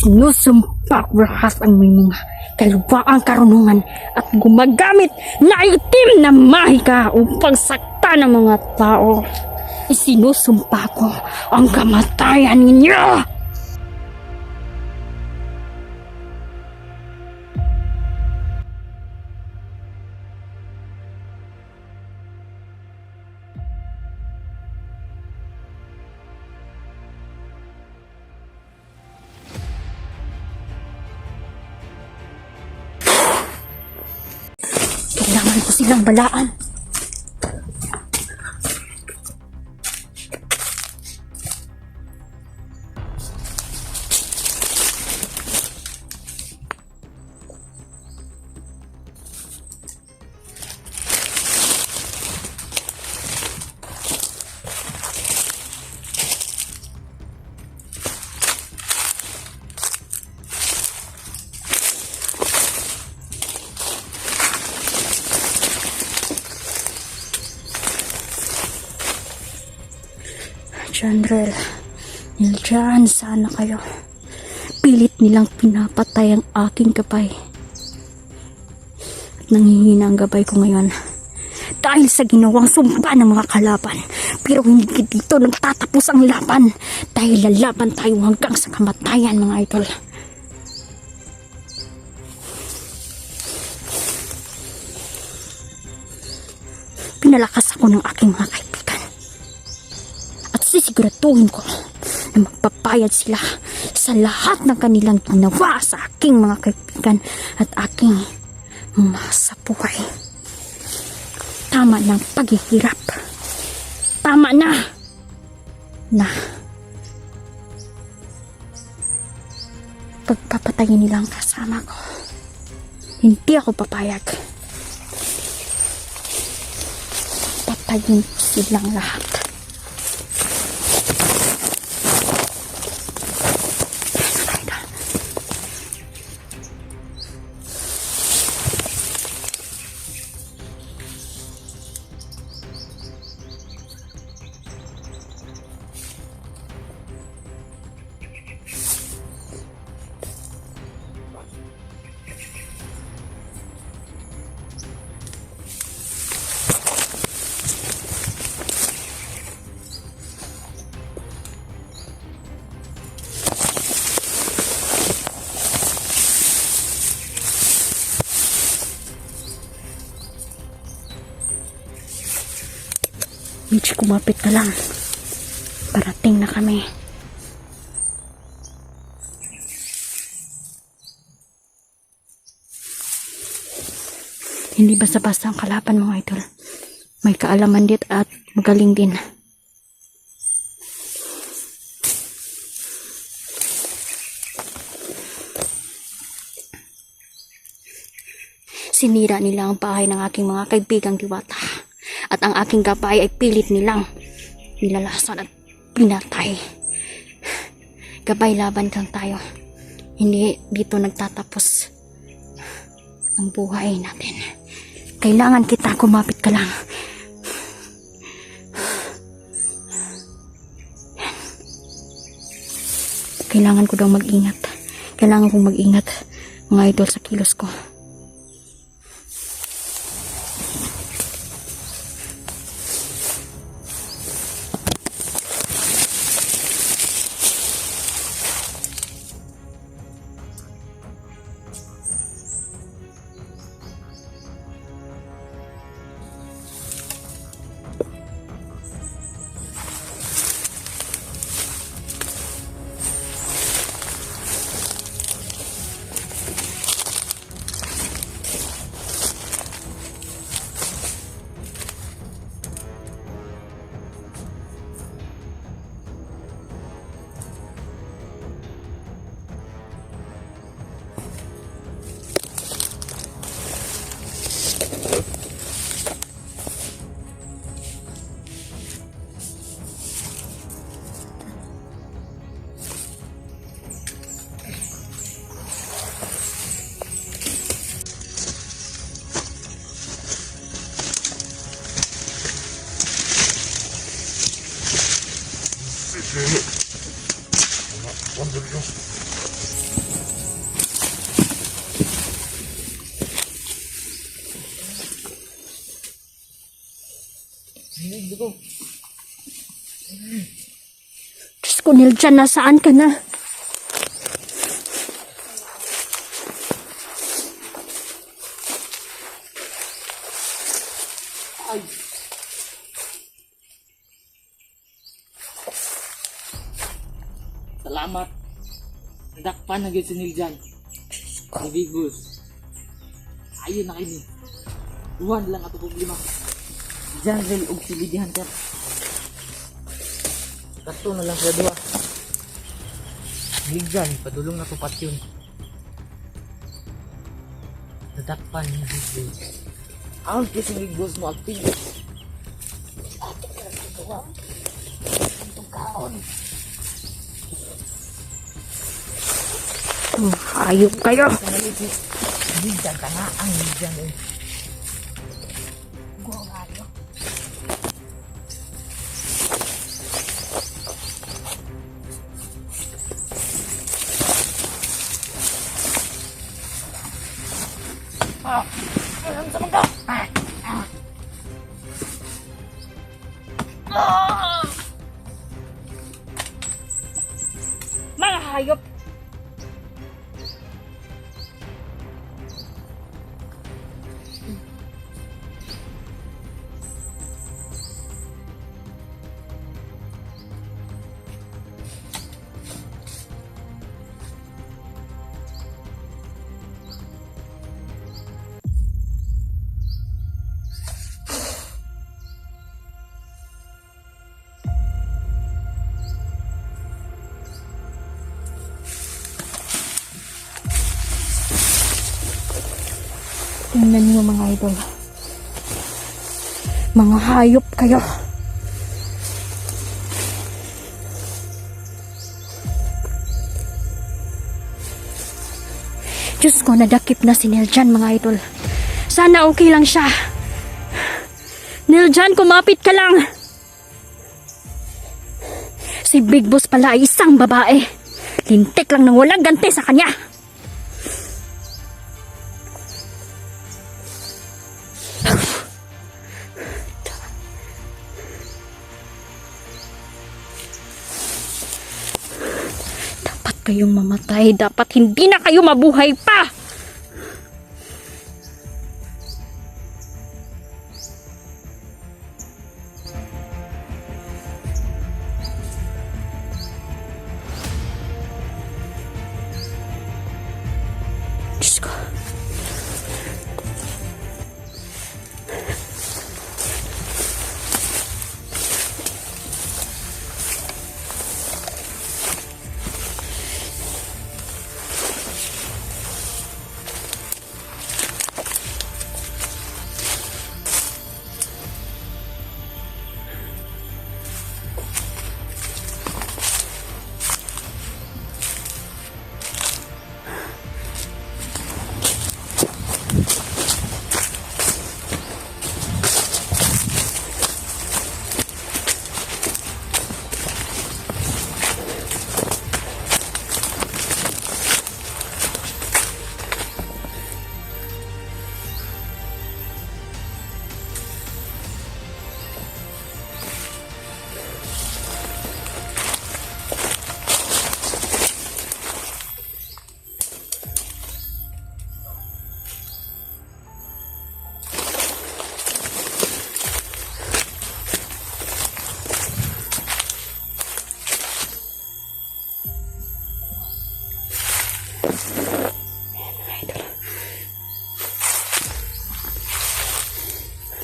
Sinusumpak lahat ang may mga kaluwaang karunungan at gumagamit na itim na mahika upang sakta ng mga tao. Isinusumpa ko ang kamatayan ninyo! Kailangan ko silang balaan. Chandrel, nildyan sana kayo. Pilit nilang pinapatay ang aking gabay. At nanghihina ang gabay ko ngayon dahil sa ginawang sumpa ng mga kalaban. Pero hindi dito nagtatapos ang laban dahil lalaban tayo hanggang sa kamatayan, mga idol. Pinalakas ako ng aking mga kaibigan. Sisiguraduhin ko na magpapayad sila sa lahat ng kanilang ginawa sa aking mga kaibigan at aking masabuhay. Tama na ang paghihirap. Tama na pagpapatayin nila ang kasama ko. Hindi ako papayag. Patayin ko silang lahat. Mitch, kumapit ka lang. Parating na kami. Hindi basta-basta ang kalaban, mga idol. May kaalaman dit at magaling din. Sinira nila ang bahay ng aking mga kaibigang diwata. At ang aking gabay ay pilit nilang nilalasan at pinatay. Gabay, laban lang tayo. Hindi dito nagtatapos ang buhay natin. Kailangan kita, kumapit ka lang. Kailangan ko daw mag-ingat. Kailangan kong mag-ingat, mga idol, sa kilos ko. ko. Diyos ko, Niljan, nasaan ka na? Ay! Salamat. Nadakpan na gyud si Niljan. Ni Big Boss. Ayun na kayo. Duwan lang ato problema. Janrel og si Lady Hunter. Kato na lang sila duwa. Niljan, padulong na tupat yun. Nadakpan ni Big Boss. Ang kasi Big Boss mo acting. Hayop kayo. Niljan ka nga ang Niljan eh. Mga hayop. Tingnan niyo mga idol. Mga hayop kayo. Diyos ko, nadakip na si Niljan mga idol. Sana okay lang siya. Niljan, kumapit ka lang. Si Big Boss pala ay isang babae. Lintik lang nang walang ganti sa kanya. Dapat kayong mamatay. Dapat hindi na kayo mabuhay pa. Diyos ko.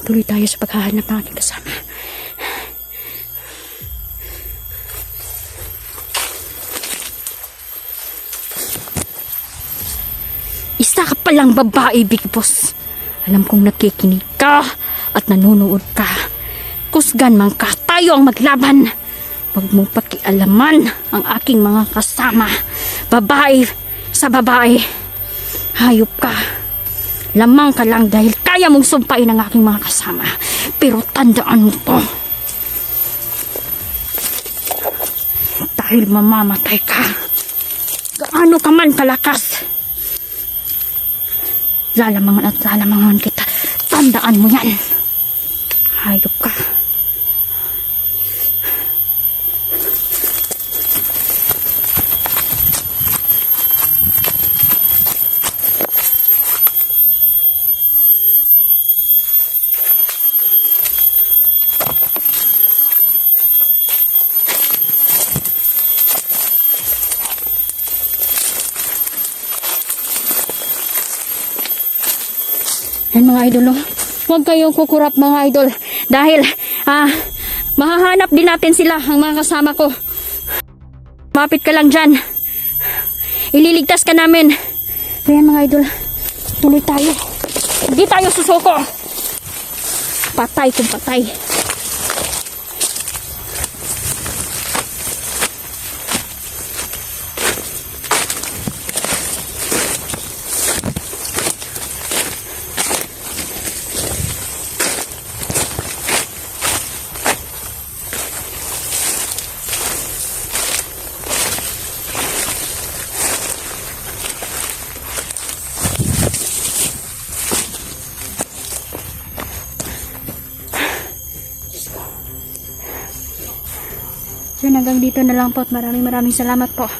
Tuloy tayo sa paghahanap ng ating kasama. Isa ka palang babae, Big Boss. Alam kong nakikinig ka at nanonood ka. Kusgan man ka, tayo ang maglaban. Huwag mong pakialaman ang aking mga kasama. Babae sa babae. Hayop ka. Lamang ka lang dahil kaya mong sumpain ang aking mga kasama. Pero tandaan mo to. Dahil mamamatay ka. Gaano ka man kalakas. Lalamangan at lalamangan kita. Tandaan mo yan. Hayop ka. Yan mga idol, no? Huwag kayong kukurap mga idol. Dahil, mahahanap din natin sila, ang mga kasama ko. Mapit ka lang dyan. Ililigtas ka namin. Ayan mga idol, tuloy tayo. Hindi tayo susuko. Patay kung patay. So hanggang dito na lang po at maraming salamat po.